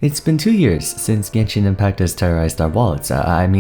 It's been 2 years since Genshin Impact has terrorized our wallets,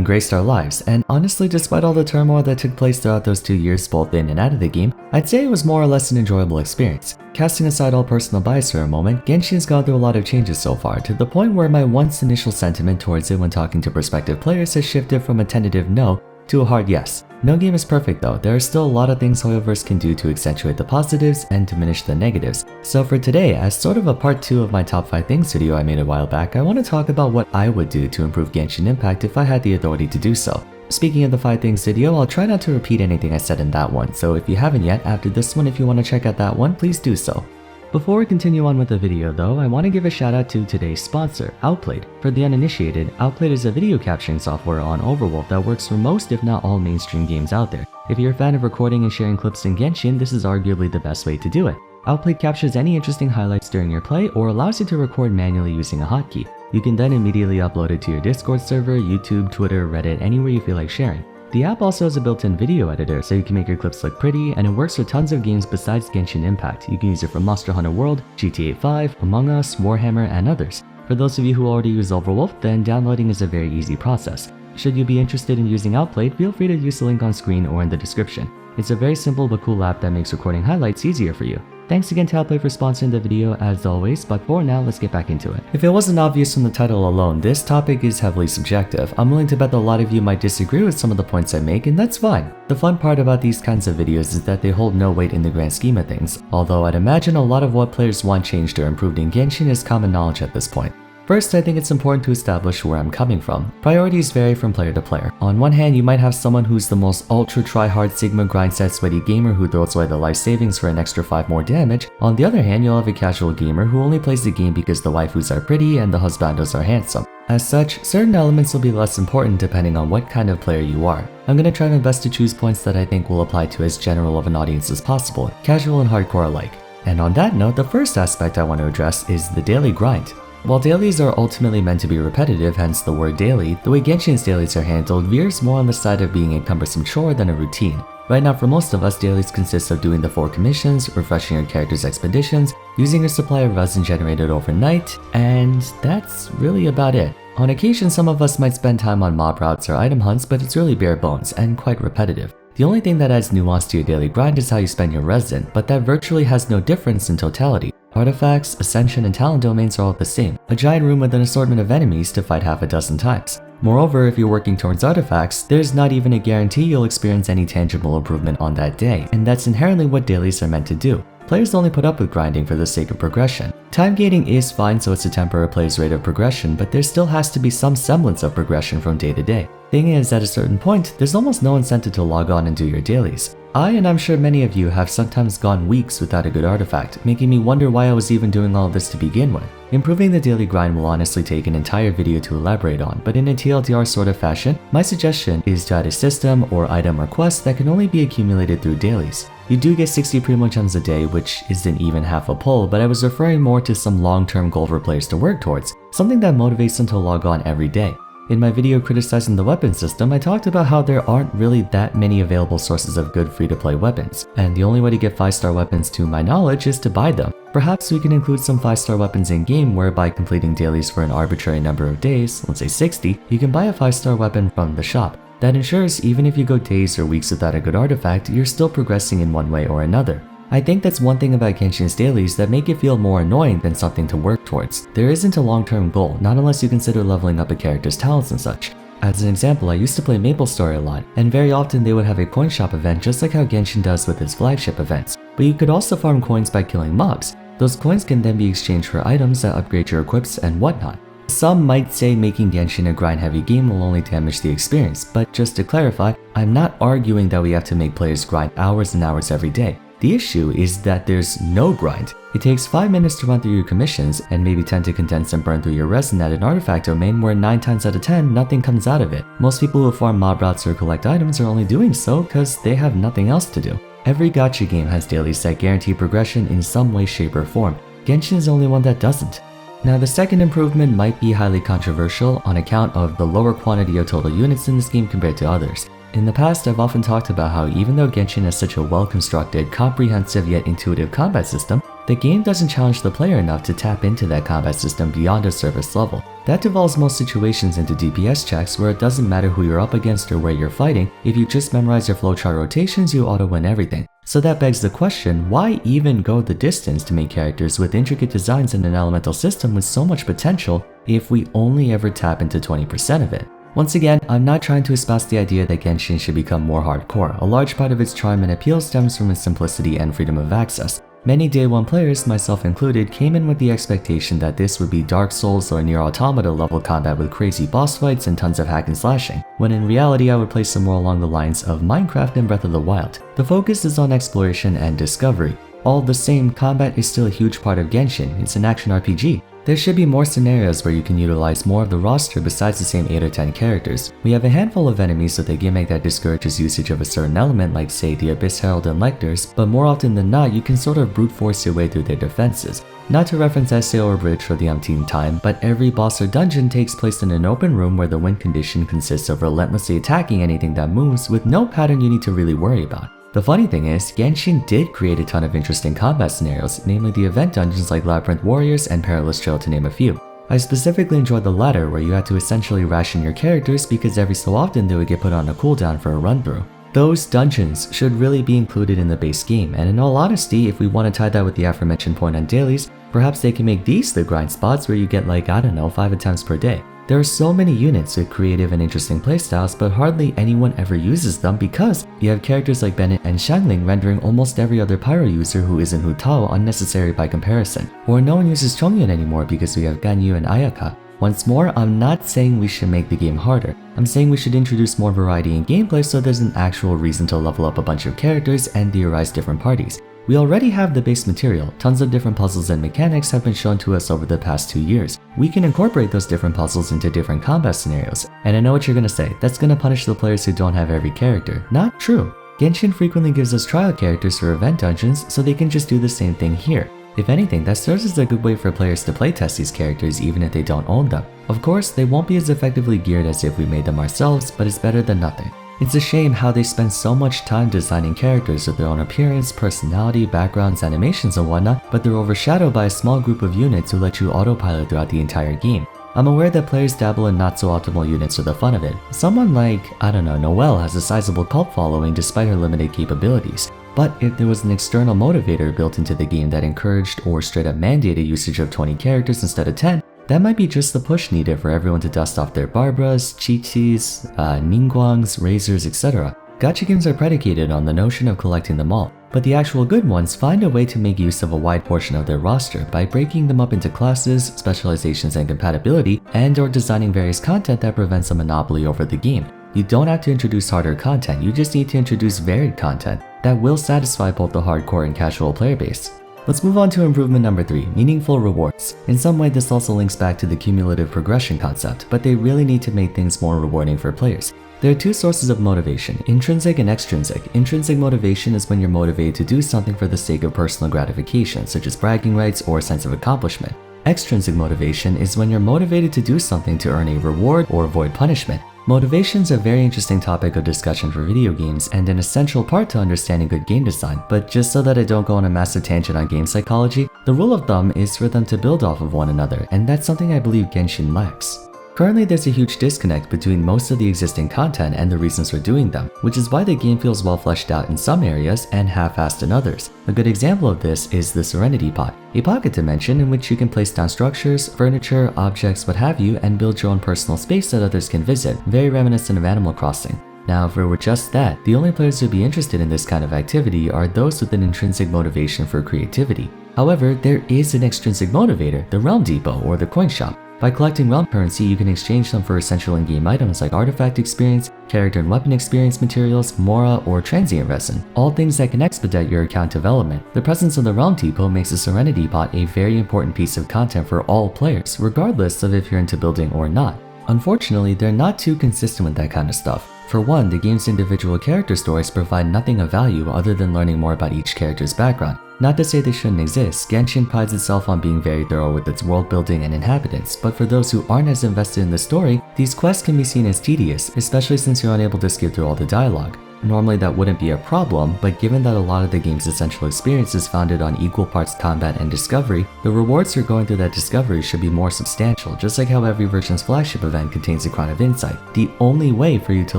graced our lives, and honestly, despite all the turmoil that took place throughout those 2 years both in and out of the game, I'd say it was more or less an enjoyable experience. Casting aside all personal bias for a moment, Genshin's gone through a lot of changes so far, to the point where my once initial sentiment towards it when talking to prospective players has shifted from a tentative no to a hard yes. No game is perfect though, there are still a lot of things Hoyoverse can do to accentuate the positives and diminish the negatives. So for today, as sort of a part 2 of my top 5 things video I made a while back, I want to talk about what I would do to improve Genshin Impact if I had the authority to do so. Speaking of the 5 things video, I'll try not to repeat anything I said in that one, so if you haven't yet, after this one if you want to check out that one, please do so. Before we continue on with the video though, I want to give a shout out to today's sponsor, Outplayed. For the uninitiated, Outplayed is a video capturing software on Overwolf that works for most if not all mainstream games out there. If you're a fan of recording and sharing clips in Genshin, this is arguably the best way to do it. Outplayed captures any interesting highlights during your play or allows you to record manually using a hotkey. You can then immediately upload it to your Discord server, YouTube, Twitter, Reddit, anywhere you feel like sharing. The app also has a built-in video editor so you can make your clips look pretty, and it works for tons of games besides Genshin Impact. You can use it for Monster Hunter World, GTA 5, Among Us, Warhammer, and others. For those of you who already use Overwolf, then downloading is a very easy process. Should you be interested in using Outplayed, feel free to use the link on screen or in the description. It's a very simple but cool app that makes recording highlights easier for you. Thanks again to Outplay for sponsoring the video as always, but for now, let's get back into it. If it wasn't obvious from the title alone, this topic is heavily subjective. I'm willing to bet that a lot of you might disagree with some of the points I make, and that's fine. The fun part about these kinds of videos is that they hold no weight in the grand scheme of things, although I'd imagine a lot of what players want changed or improved in Genshin is common knowledge at this point. First, I think it's important to establish where I'm coming from. Priorities vary from player to player. On one hand, you might have someone who's the most ultra try-hard Sigma grindset sweaty gamer who throws away their life savings for an extra 5 more damage. On the other hand, you'll have a casual gamer who only plays the game because the waifus are pretty and the husbandos are handsome. As such, certain elements will be less important depending on what kind of player you are. I'm gonna try my best to choose points that I think will apply to as general of an audience as possible, casual and hardcore alike. And on that note, the first aspect I want to address is the daily grind. While dailies are ultimately meant to be repetitive, hence the word daily, the way Genshin's dailies are handled veers more on the side of being a cumbersome chore than a routine. Right now for most of us, dailies consist of doing the 4 commissions, refreshing your character's expeditions, using your supply of resin generated overnight, and that's really about it. On occasion, some of us might spend time on mob routes or item hunts, but it's really bare bones and quite repetitive. The only thing that adds nuance to your daily grind is how you spend your resin, but that virtually has no difference in totality. Artifacts, Ascension, and Talent domains are all the same, a giant room with an assortment of enemies to fight half a dozen times. Moreover, if you're working towards artifacts, there's not even a guarantee you'll experience any tangible improvement on that day, and that's inherently what dailies are meant to do. Players only put up with grinding for the sake of progression. Time gating is fine so it's to temper a player's rate of progression, but there still has to be some semblance of progression from day to day. Thing is, at a certain point, there's almost no incentive to log on and do your dailies. And I'm sure many of you have sometimes gone weeks without a good artifact, making me wonder why I was even doing all this to begin with. Improving the daily grind will honestly take an entire video to elaborate on, but in a TLDR sort of fashion, my suggestion is to add a system or item or quest that can only be accumulated through dailies. You do get 60 Primo Gems a day, which isn't even half a pull, but I was referring more to some long-term goal for players to work towards, something that motivates them to log on every day. In my video criticizing the weapon system, I talked about how there aren't really that many available sources of good free-to-play weapons, and the only way to get 5-star weapons to my knowledge is to buy them. Perhaps we can include some 5-star weapons in-game where by completing dailies for an arbitrary number of days, let's say 60, you can buy a 5-star weapon from the shop. That ensures even if you go days or weeks without a good artifact, you're still progressing in one way or another. I think that's one thing about Genshin's dailies that make it feel more annoying than something to work towards. There isn't a long-term goal, not unless you consider leveling up a character's talents and such. As an example, I used to play MapleStory a lot, and very often they would have a coin shop event just like how Genshin does with its flagship events. But you could also farm coins by killing mobs. Those coins can then be exchanged for items that upgrade your equips and whatnot. Some might say making Genshin a grind-heavy game will only damage the experience, but just to clarify, I'm not arguing that we have to make players grind hours and hours every day. The issue is that there's no grind. It takes 5 minutes to run through your commissions and maybe 10 to condense and burn through your resin at an artifact domain where 9 times out of 10 nothing comes out of it. Most people who farm mob routes or collect items are only doing so because they have nothing else to do. Every gacha game has dailies that guarantee progression in some way, shape, or form. Genshin is the only one that doesn't. Now the second improvement might be highly controversial on account of the lower quantity of total units in this game compared to others. In the past, I've often talked about how even though Genshin has such a well-constructed, comprehensive yet intuitive combat system, The game doesn't challenge the player enough to tap into that combat system beyond a surface level. That devolves most situations into DPS checks where it doesn't matter who you're up against or where you're fighting. If you just memorize your flowchart rotations, you auto-win everything. So that begs the question, why even go the distance to make characters with intricate designs and an elemental system with so much potential if we only ever tap into 20% of it? Once again, I'm not trying to espouse the idea that Genshin should become more hardcore. A large part of its charm and appeal stems from its simplicity and freedom of access. Many day one players, myself included, came in with the expectation that this would be Dark Souls or Nier Automata level combat with crazy boss fights and tons of hack and slashing, when in reality I would place it more along the lines of Minecraft and Breath of the Wild. The focus is on exploration and discovery. All the same, combat is still a huge part of Genshin. It's an action RPG. There should be more scenarios where you can utilize more of the roster besides the same 8 or 10 characters. We have a handful of enemies with a gimmick that discourages usage of a certain element like say the Abyss Herald and Lectors, but more often than not you can sort of brute force your way through their defenses. Not to reference SA or Bridge for the umpteenth time, but every boss or dungeon takes place in an open room where the win condition consists of relentlessly attacking anything that moves with no pattern you need to really worry about. The funny thing is, Genshin did create a ton of interesting combat scenarios, namely the event dungeons like Labyrinth Warriors and Perilous Trail to name a few. I specifically enjoyed the latter where you had to essentially ration your characters because every so often they would get put on a cooldown for a run-through. Those dungeons should really be included in the base game, and in all honesty, if we want to tie that with the aforementioned point on dailies, perhaps they can make these the grind spots where you get like, I don't know, 5 attempts per day. There are so many units with creative and interesting playstyles, but hardly anyone ever uses them because you have characters like Bennett and Xiangling rendering almost every other Pyro user who isn't Hu Tao unnecessary by comparison. Or no one uses Chongyun anymore because we have Ganyu and Ayaka. Once more, I'm not saying we should make the game harder. I'm saying we should introduce more variety in gameplay so there's an actual reason to level up a bunch of characters and theorize different parties. We already have the base material. Tons of different puzzles and mechanics have been shown to us over the past 2 years. We can incorporate those different puzzles into different combat scenarios. And I know what you're gonna say, that's gonna punish the players who don't have every character. Not true. Genshin frequently gives us trial characters for event dungeons, so they can just do the same thing here. If anything, that serves as a good way for players to playtest these characters even if they don't own them. Of course, they won't be as effectively geared as if we made them ourselves, but it's better than nothing. It's a shame how they spend so much time designing characters with their own appearance, personality, backgrounds, animations and whatnot, but they're overshadowed by a small group of units who let you autopilot throughout the entire game. I'm aware that players dabble in not so optimal units for the fun of it. Someone like, I don't know, Noelle has a sizable cult following despite her limited capabilities. But if there was an external motivator built into the game that encouraged or straight up mandated usage of 20 characters instead of 10, that might be just the push needed for everyone to dust off their Barbaras, Chi-Chis, Ningguangs, Razors, etc. Gacha games are predicated on the notion of collecting them all, but the actual good ones find a way to make use of a wide portion of their roster by breaking them up into classes, specializations and compatibility, and or designing various content that prevents a monopoly over the game. You don't have to introduce harder content, you just need to introduce varied content that will satisfy both the hardcore and casual player base. Let's move on to improvement number 3, meaningful rewards. In some way this also links back to the cumulative progression concept, but they really need to make things more rewarding for players. There are 2 sources of motivation, intrinsic and extrinsic. Intrinsic motivation is when you're motivated to do something for the sake of personal gratification, such as bragging rights or a sense of accomplishment. Extrinsic motivation is when you're motivated to do something to earn a reward or avoid punishment. Motivation is a very interesting topic of discussion for video games and an essential part to understanding good game design, but just so that I don't go on a massive tangent on game psychology, the rule of thumb is for them to build off of one another, and that's something I believe Genshin lacks. Currently there's a huge disconnect between most of the existing content and the reasons for doing them, which is why the game feels well fleshed out in some areas and half-assed in others. A good example of this is the Serenity Pot, a pocket dimension in which you can place down structures, furniture, objects, what have you, and build your own personal space that others can visit, very reminiscent of Animal Crossing. Now, if it were just that, the only players who would be interested in this kind of activity are those with an intrinsic motivation for creativity. However, there is an extrinsic motivator, the Realm Depot or the Coin Shop. By collecting realm currency, you can exchange them for essential in-game items like artifact experience, character and weapon experience materials, mora, or transient resin, all things that can expedite your account development. The presence of the Realm Depot makes the Serenity Pot a very important piece of content for all players, regardless of if you're into building or not. Unfortunately, they're not too consistent with that kind of stuff. For one, the game's individual character stories provide nothing of value other than learning more about each character's background. Not to say they shouldn't exist, Genshin prides itself on being very thorough with its world building and inhabitants, but for those who aren't as invested in the story, these quests can be seen as tedious, especially since you're unable to skip through all the dialogue. Normally that wouldn't be a problem, but given that a lot of the game's essential experience is founded on equal parts combat and discovery, the rewards for going through that discovery should be more substantial, just like how every version's flagship event contains a Crown of Insight, the only way for you to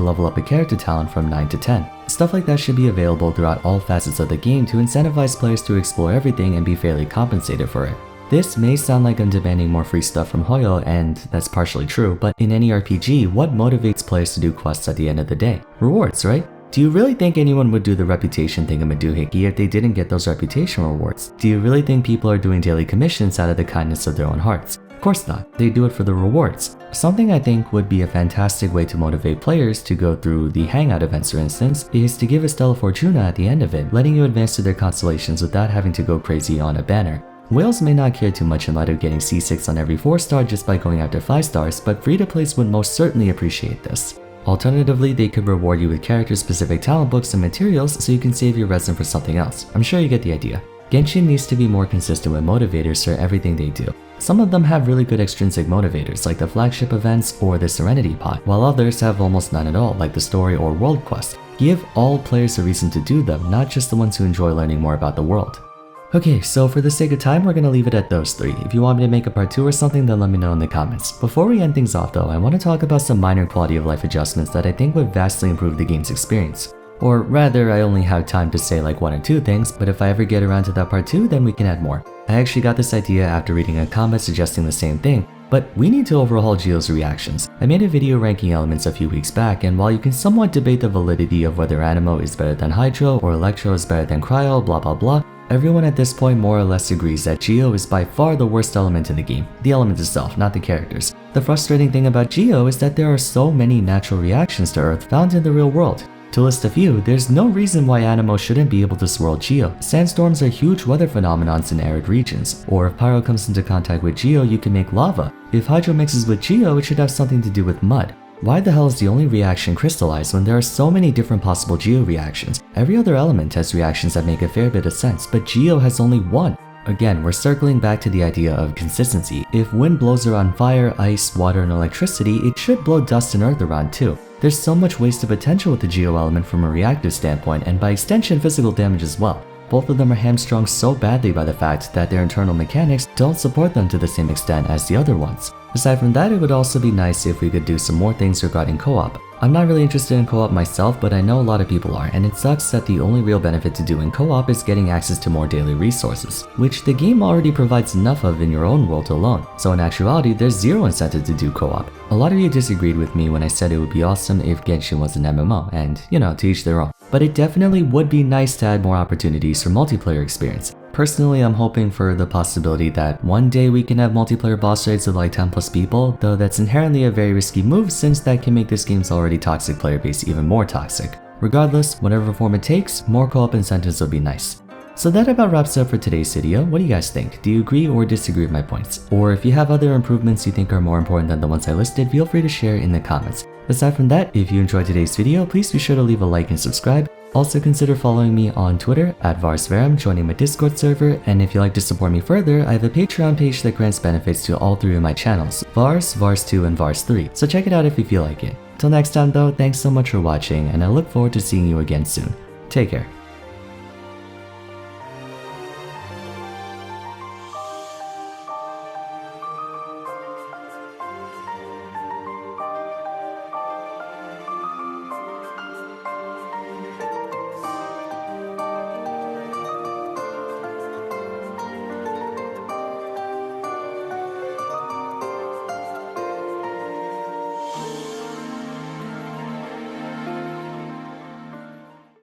level up a character talent from 9 to 10. Stuff like that should be available throughout all facets of the game to incentivize players to explore everything and be fairly compensated for it. This may sound like I'm demanding more free stuff from Hoyo, and that's partially true, but in any RPG, what motivates players to do quests at the end of the day? Rewards, right? Do you really think anyone would do the reputation thingamadoohickey if they didn't get those reputation rewards? Do you really think people are doing daily commissions out of the kindness of their own hearts? Of course not, they do it for the rewards. Something I think would be a fantastic way to motivate players to go through the Hangout events, for instance, is to give a Stella Fortuna at the end of it, letting you advance to their constellations without having to go crazy on a banner. Whales may not care too much in light of getting C6 on every 4-star just by going after 5 stars, but free-to-plays would most certainly appreciate this. Alternatively, they could reward you with character-specific talent books and materials so you can save your resin for something else. I'm sure you get the idea. Genshin needs to be more consistent with motivators for everything they do. Some of them have really good extrinsic motivators like the flagship events or the Serenity Pot, while others have almost none at all like the story or world quest. Give all players a reason to do them, not just the ones who enjoy learning more about the world. Okay, so for the sake of time, we're gonna leave it at those 3. If you want me to make a part 2 or something, then let me know in the comments. Before we end things off though, I want to talk about some minor quality of life adjustments that I think would vastly improve the game's experience. Or rather, I only have time to say like 1 or 2 things, but if I ever get around to that part 2, then we can add more. I actually got this idea after reading a comment suggesting the same thing, but we need to overhaul Geo's reactions. I made a video ranking elements a few weeks back, and while you can somewhat debate the validity of whether Anemo is better than Hydro or Electro is better than Cryo, blah blah blah, everyone at this point more or less agrees that Geo is by far the worst element in the game. The element itself, not the characters. The frustrating thing about Geo is that there are so many natural reactions to Earth found in the real world. To list a few, there's no reason why Anemo shouldn't be able to swirl Geo. Sandstorms are huge weather phenomenons in arid regions, or if Pyro comes into contact with Geo, you can make lava. If Hydro mixes with Geo, it should have something to do with mud. Why the hell is the only reaction crystallized when there are so many different possible Geo reactions? Every other element has reactions that make a fair bit of sense, but Geo has only one. Again, we're circling back to the idea of consistency. If wind blows around fire, ice, water, and electricity, it should blow dust and earth around too. There's so much wasted potential with the Geo element from a reactive standpoint, and by extension physical damage as well. Both of them are hamstrung so badly by the fact that their internal mechanics don't support them to the same extent as the other ones. Aside from that, it would also be nice if we could do some more things regarding co-op. I'm not really interested in co-op myself, but I know a lot of people are, and it sucks that the only real benefit to doing co-op is getting access to more daily resources, which the game already provides enough of in your own world alone. So in actuality, there's zero incentive to do co-op. A lot of you disagreed with me when I said it would be awesome if Genshin was an MMO, and you know, to each their own. But it definitely would be nice to add more opportunities for multiplayer experience. Personally, I'm hoping for the possibility that one day we can have multiplayer boss raids of like 10 plus people, though that's inherently a very risky move since that can make this game's already toxic player base even more toxic. Regardless, whatever form it takes, more co-op incentives would be nice. So that about wraps it up for today's video. What do you guys think? Do you agree or disagree with my points? Or if you have other improvements you think are more important than the ones I listed, feel free to share in the comments. Aside from that, if you enjoyed today's video, please be sure to leave a like and subscribe. Also consider following me on Twitter at Vars, joining my Discord server, and if you'd like to support me further, I have a Patreon page that grants benefits to all 3 of my channels, Vars, Vars2, and Vars3, so check it out if you feel like it. Till next time though, thanks so much for watching, and I look forward to seeing you again soon. Take care.